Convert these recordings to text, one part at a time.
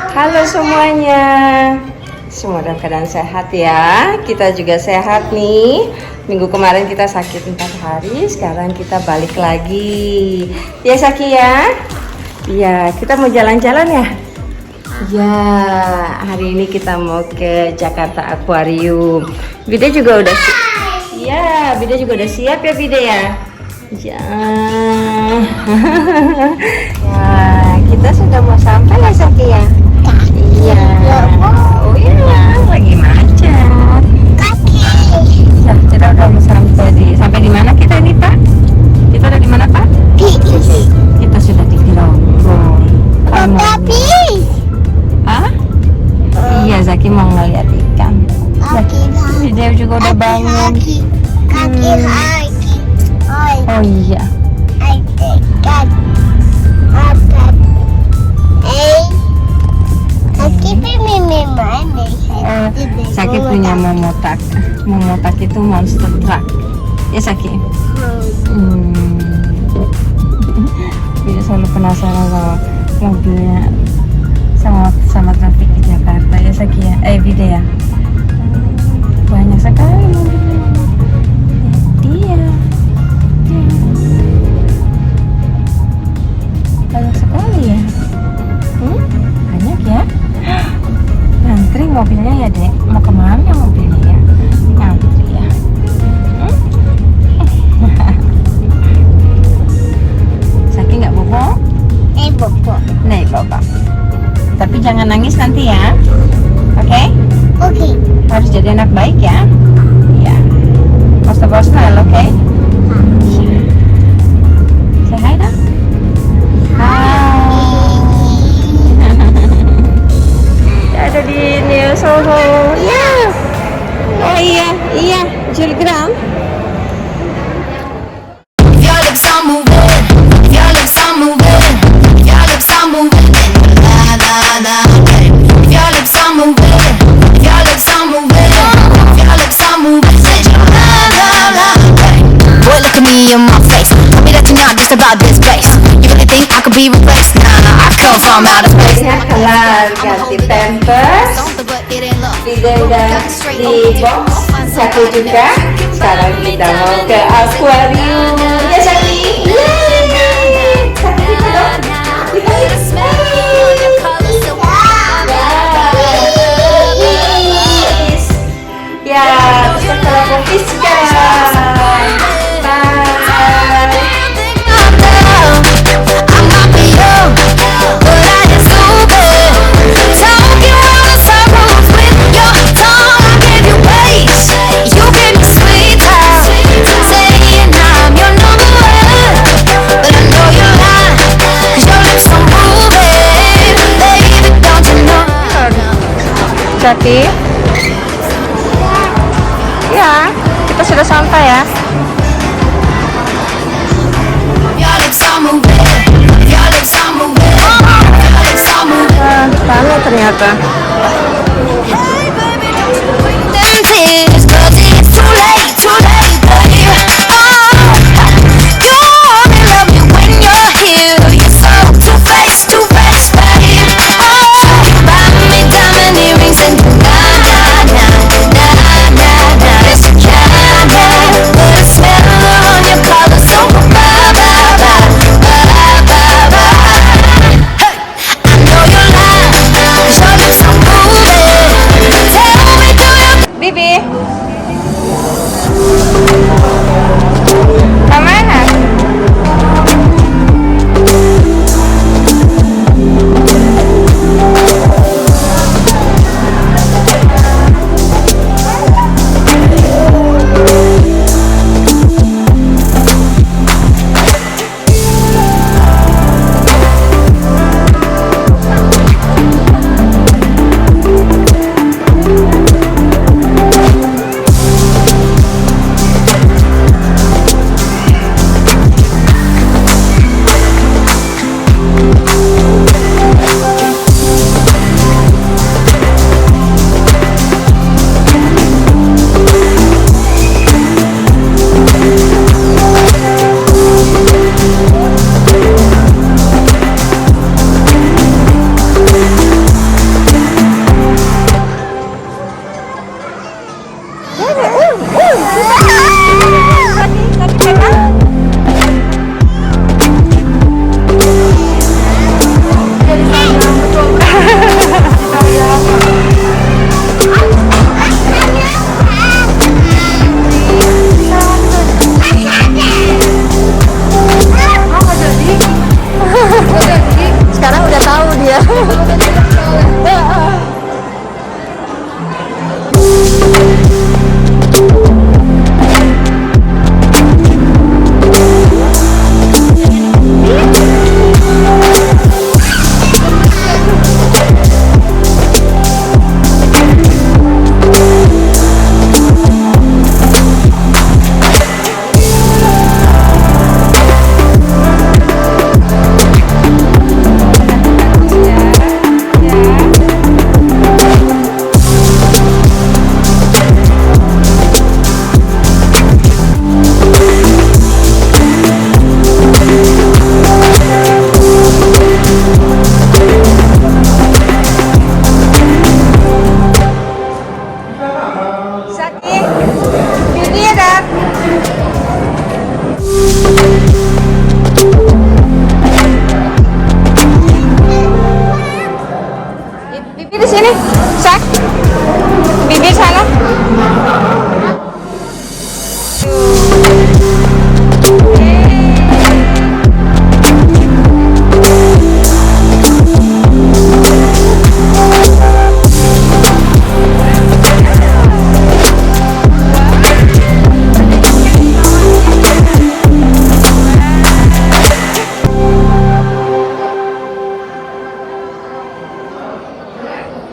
Halo semuanya, semua dalam keadaan sehat ya. Kita juga sehat nih. Minggu kemarin kita sakit 4 hari, sekarang kita balik lagi. Ya Saki ya? Iya, kita mau jalan-jalan ya? Ya, hari ini kita mau ke Jakarta Aquarium. Bida juga udah siap. Iya, Bida juga udah siap ya Bida ya? Ya. Ya, kita sudah mau sampai ya Saki ya? Iya. Oh iya, lagi macet. Ya, kita udah mau sampai di mana kita ini Pak? Kita udah di mana Pak? Kita sudah di Grogol. Hah? Iya, Zaki mau ngeliat ikan. Dia juga udah bangun. Oh iya. Saki punya momotak. Momotak itu monster truck. Ya Saki. Dia selalu penasaran sama mobilnya, sama trafik di Jakarta ya Saki ya. Bida ya. Banyak sekali mobilnya. Dia. Banyak sekali ya. Banyak ya. Ngantri mobilnya ya Dek. Mau kemana mobilnya ya? Ngantri ya. Saki nggak bobo? Bobo. Nih bobo. Tapi jangan nangis nanti ya. Oke? Oke. Harus jadi anak baik ya. Iya. Bos-bosan, oke? Say hi dong. Ada di New Soho. Ya. Oh iya, Julgram. Your lips are moving, your lips are moving, your lips are moving, la la la. Your lips are moving, your lips are moving, your lips are moving, la la la. Boy, look at me in my face, tell me that you're not just about this place. You really think I could be replaced? Nah, I come from outer space. Lihat kelar ganti pampers. Bida udah di box. Saki juga. Sekarang kita mau ke aquarium. Ya Saki. Yeay. Saki kita dong. Kita ya, terus kalau mau Fiska. Saki. Ya, kita sudah sampai ya. Tahu ternyata. Your lips Di sini, Sak. Bibir sana.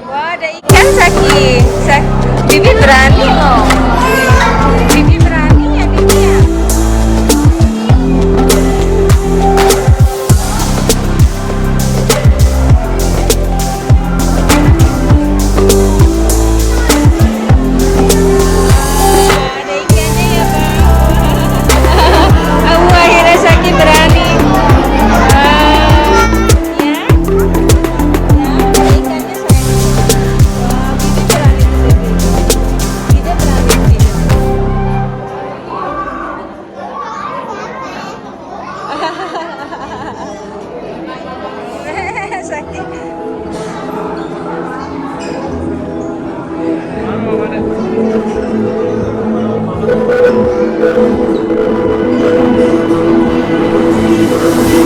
Wah, ada ikan, Saki. Bibi berani loh. Bibi berani ya, Bibi ya. Ada ikannya ya, Bang. Akhirnya Saki berani. Ya. Ada ikannya, sayang. Wah, Bibi berani tuh, Bibi. Bibi berani, Bibi. Saki.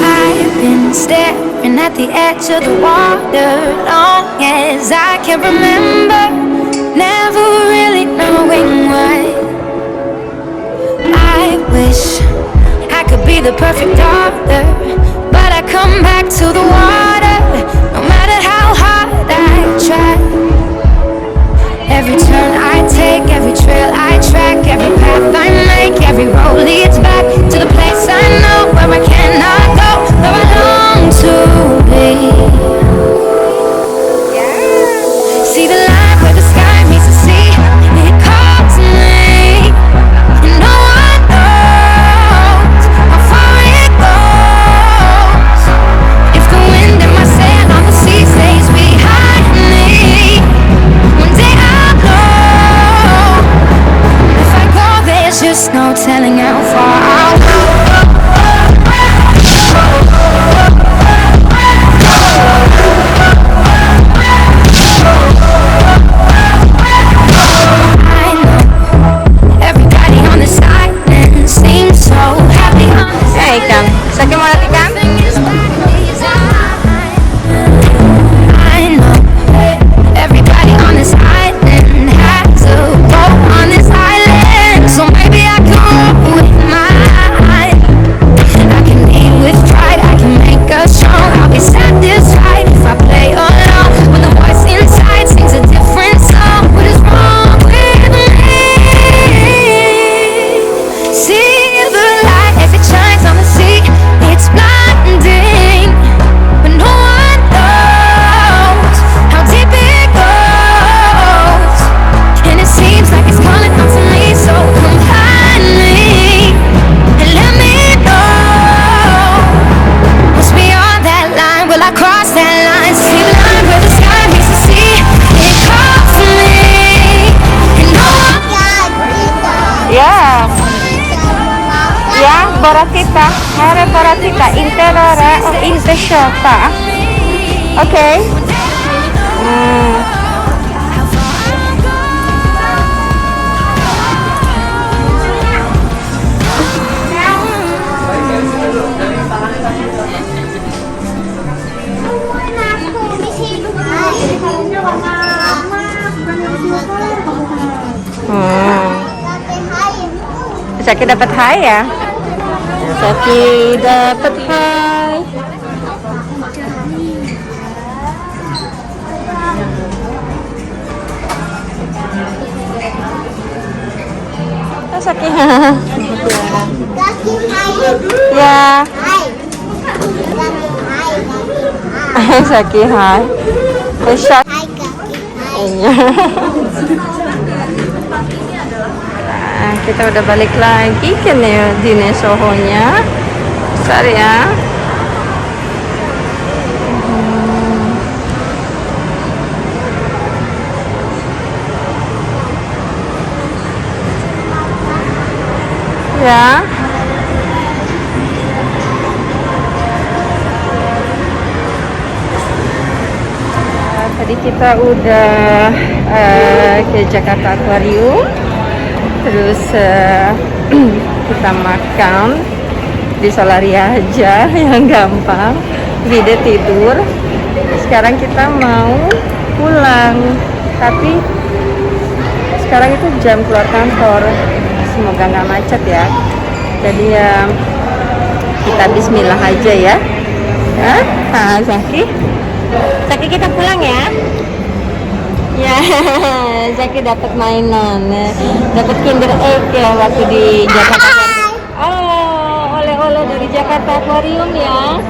I've been staring at the edge of the water long as I can remember, never really knowing why. I wish I could be the perfect daughter, but I come back to the water no matter how hard I try. Every turn I take, every trail I track, every path I make, every road leads back to the place I know where I cannot go, where I long to be. See the line where the sky meets the sea, it calls me, and no one knows how far it goes. If the wind in my sail on the sea stays behind me, one day I'll know. If I go, there's just no telling how far I'll go. I know everybody on this island seems so happy on this Eh, ikan. Saki mau lihat ikan? Nothing is bad design. I know everybody on this island has a boat on this island, so maybe I can walk with mine. I can lead with pride, I can make a show. I'll be satisfied if I play along when the voice inside sings a different song. What is wrong with me? See the light as it shines on the sea. It's blinding, but no one knows how deep it goes. And it seems like it's calling out to me, so come find me and let me know what's beyond that line. Will I cross that line? See the line where the sky meets the sea. It calls me, and no one. Ya. Ya, Boratita. Here Boratita. Interore o Intershota. Oke. Saki dapat hai ya. Saki dapat hai. Saki. Ya. Saki hai. Besar. Nah, kita udah balik lagi ke Dine Soho-nya. Besar ya. Ya. Tadi kita udah ke Jakarta Aquarium, terus kita makan di Solaria aja yang gampang, Vide tidur. Sekarang kita mau pulang, tapi sekarang itu jam keluar kantor, semoga nggak macet ya. Jadi ya kita bismillah aja ya. Zaki kita pulang ya. Ya, Zaki dapat mainan, dapat Kinder Egg ya waktu di Jakarta. Oh, oleh-oleh dari Jakarta Aquarium ya.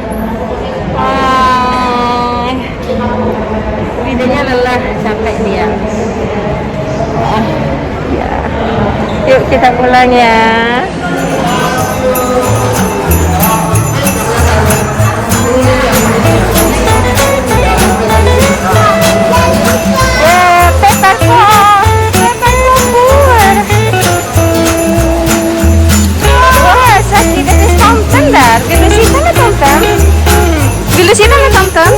Videonya lelah, capek dia. Ya. Yuk kita pulang ya. Vill du sitta med tomten?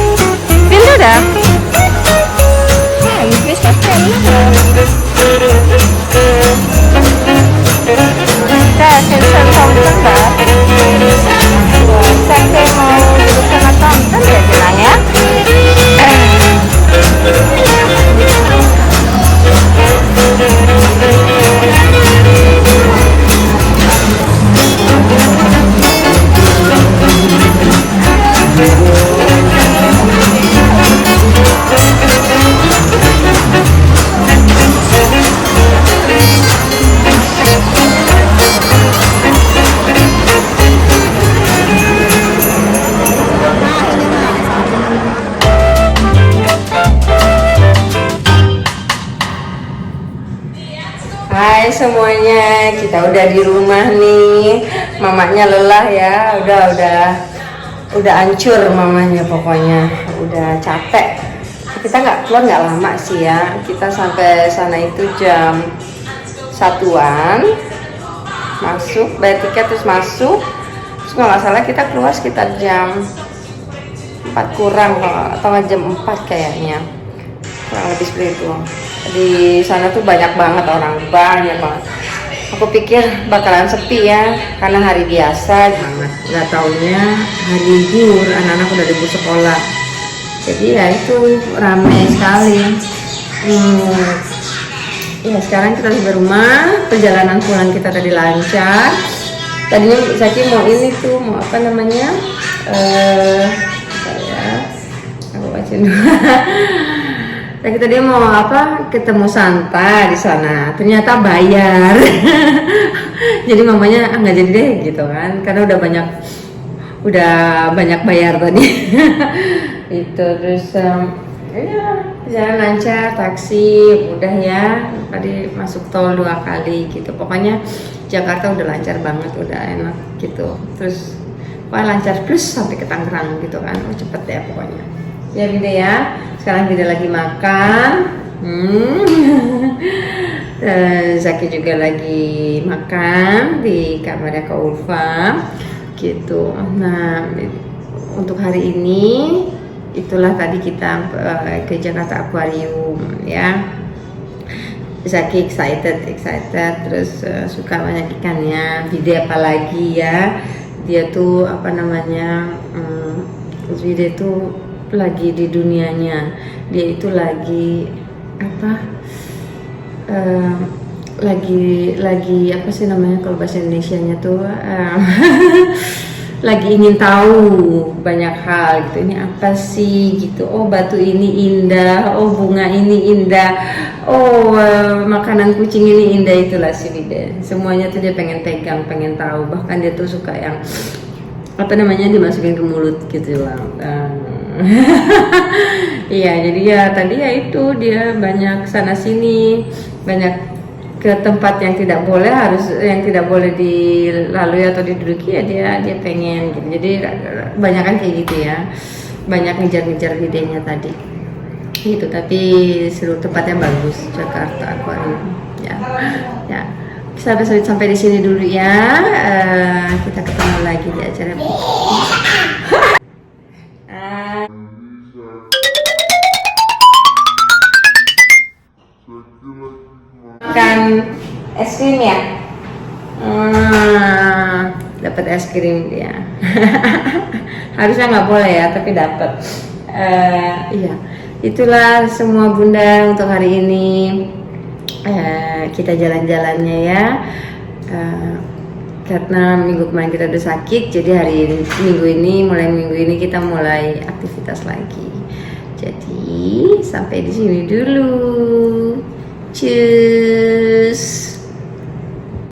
Vill du det? Hemskt, vi ska spela. Där finns en tomten där. Säkert mau duduk sama tomten dia bilang ya. Hai semuanya, kita udah di rumah nih. Mamanya lelah ya, udah hancur mamanya pokoknya, udah capek. Kita nggak keluar nggak lama sih ya. Kita sampai sana itu jam 1-an, masuk bayar tiket terus masuk. Terus kalau nggak salah kita keluar sekitar jam 4 kurang atau jam 4 kayaknya, kurang lebih seperti itu. Di sana tuh banyak banget orang, banyak banget. Aku pikir bakalan sepi ya, karena hari biasa banget. Nggak taunya hari libur, anak-anak udah libur sekolah. Jadi ya itu ramai sekali. Ya sekarang kita di rumah, perjalanan pulang kita tadi lancar. Tadinya Zaki mau ini tuh, mau apa namanya? Aku bacain dulu. Nah, kita dia mau apa, ketemu Santa di sana, ternyata bayar. Jadi mamanya nggak jadi deh gitu kan, karena udah banyak bayar tadi. Itu terus ya jalan lancar, taksi udah ya, tadi masuk tol 2 kali gitu. Pokoknya Jakarta udah lancar banget, udah enak gitu. Terus lancar plus sampai ke Tangerang gitu kan, cepet ya pokoknya. Ya Bida ya, sekarang Bida lagi makan. Zaki juga lagi makan di kamarnya Kak Ulfa gitu. Nah untuk hari ini itulah tadi kita ke Jakarta Aquarium ya. Zaki excited terus suka banyak ikannya. Bida apalagi ya, dia tuh apa namanya, Bida tuh lagi di dunianya, dia itu lagi apa, lagi apa sih namanya kalau bahasa Indonesianya tuh, lagi ingin tahu banyak hal gitu. Ini apa sih gitu, oh batu ini indah, oh bunga ini indah, oh makanan kucing ini indah. Itulah sih dia, semuanya tuh dia pengen pegang, pengen tahu. Bahkan dia tuh suka yang apa namanya dimasukin ke mulut gitu lah. Iya, jadi ya tadi ya itu dia banyak sana sini, banyak ke tempat yang tidak boleh dilalui atau diduduki ya dia pengen gitu. Jadi banyak kan kayak gitu ya, banyak ngejar-ngejar idenya tadi gitu. Tapi seluruh tempatnya bagus, Jakarta Aquarium ya. Sampai di sini dulu ya. Kita ketemu lagi di acara es krim ya? Dapat es krim dia. Harusnya nggak boleh ya, tapi dapat. Iya, itulah semua bunda untuk hari ini. Kita jalan-jalannya ya. Karena minggu kemarin kita udah sakit, jadi mulai minggu ini kita mulai aktivitas lagi. Jadi sampai di sini dulu. Cus.